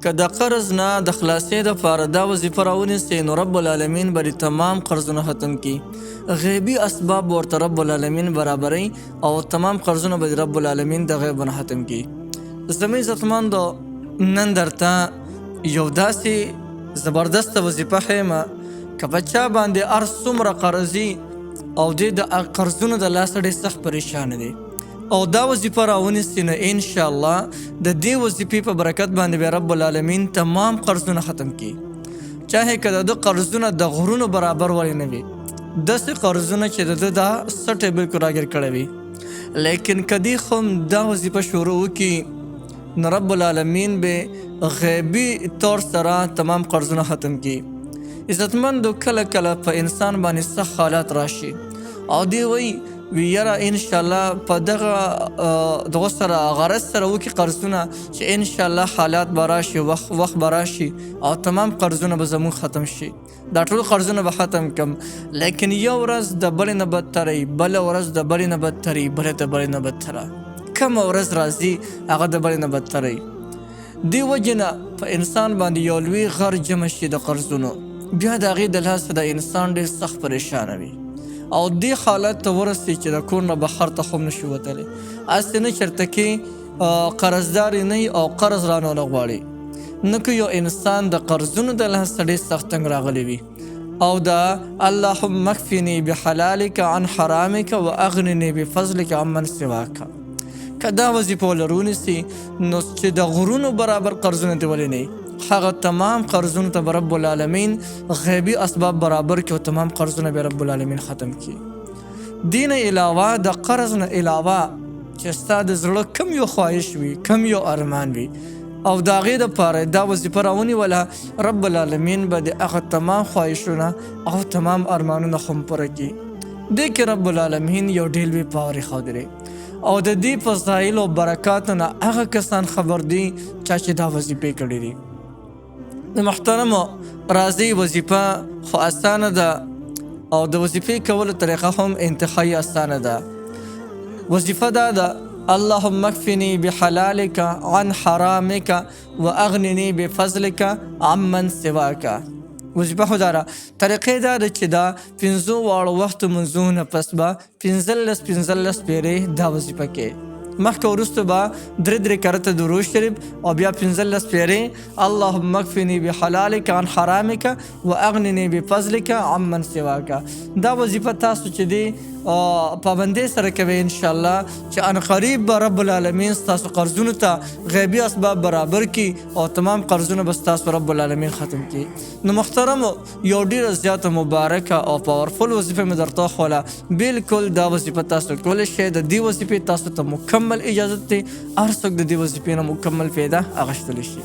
که د قرض نه د خلاصې دپاره دا وظیفه راونیسئ نو رب العالمین به تمام قرضونه ختم کړي. غیبي اسباب ورته رب العالمین برابروي او تمام قرضونه به رب العالمین د غیب نه ختم کړي. زموږ عزتمندو، نن درته یو داسې زبردسته وظیفه ښیمه که په چا باندې هر څومره قرضي او دی د قرضونو د لاسه ډېر سخت پریشانه دی او دا وظیفه راونیسي نو انشاءالله د دې وظیفې په برکت باندې به رب العالمین تمام قرضونه ختم کړي. چاهے که د ده قرضونه د غرونو برابر ولې نه وي، داسې قرضونه چې د ده دا سټې بالکل راګیر کړی وي، لیکن که دی خو هم دا وظیفه شروع وکړي نو رب العالمین به غیبي طور سره تمام قرضونه ختم کړي. عزتمندو، کله کله په انسان باندې سخت حالات راشي او دی وی یاره انشاءالله په دغه سره غرض سره وکړي قرضونه چې انشاءالله حالات به راشي، وخت به راشي او تمام قرضونه به زموږ ختم شي، دا ټول قرضونه به ختم کم. لیکن یو ورځ د بلې نه بدتري، بله ورځ د بلې نه بدتري، بلې د بلې نه بدتره، کومه ورځ راځي هغه د بلې نه بدتري. دې وجې نه په انسان باندې یو لوی غر جمع شي د قرضونو، بیا د هغې د لاسه د انسان ډېر سخت پریشانه وي او دې حالت ته ورسي چې د کور نه بهر ته خو هم نشي وتلی. هسې نه چېرته کې قرضدار نه او قرض رانه ونه غواړي، نه که یو انسان د قرضونو د لاسه ډېر سخت تنګ راغلی وي او دا اللهم اکفني بحلالک عن حرامک واغنني بفضلک عمن سواک، که دا وظیفه ولرونیسي نو چې د غرونو برابر قرضونه دې ولې نه هغه تمام قرضونو ته به رب العالمین غیبی اسباب برابر کړي او تمام قرضونه به رب العالمین ختم کړي. دې نه علاوه د قرض نه علاوه چې ستا د زړه کم یو خواهش وي، کم یو ارمان وي او د هغې دپاره دا وظیفه راونیوله، رب العالمین به د هغه تمام خواهشونه او تمام ارمانونه خو هم پوره کړي. دې کې رب العالمین یو ډېر لوی باور ښودلی او د دې فضایل او برکاتو نه هغه کسان خبر دي چا چې دا وظیفې کړي دي. د محترمو راځي وظیفه خو اسانه ده او د وظیفې کولو طریقه هم انتهایی اسانه ده. وظیفه دا ده اللهم اکفني بحلالک عن حرامک واغنني بفضلک عمن سواک. وظیفه خو دا ده، طریقې دا ده چې دا 5 واړو وختو منځونو نه پس به 15 پیرې دا وظیفه کې مخکې وروسته به 3 کرته درود شریف او بیا 15 پیرې اللهم اکفني بحلالک عن حرامک واغنني بفضلک عمن سواک. دا وظیفه تاسو چې دی پابندۍ سره کوي انشاءالله چې ان قریب به رب العالمین ستاسو قرضونو ته غیبي اسباب برابر کړي او تمام قرضونه به ستاسو رب العالمین ختم کړي. نو محترمو، یو ډېره زیاته مبارکه او پاورفل وظیفه مې درته وښوله. بالکل دا وظیفه تاسو کولی شئ. د دې وظیفې تاسو ته مکمل اجازت دی، هر څوک د دې وظیفې نه مکمل فایده اخیستلی شي.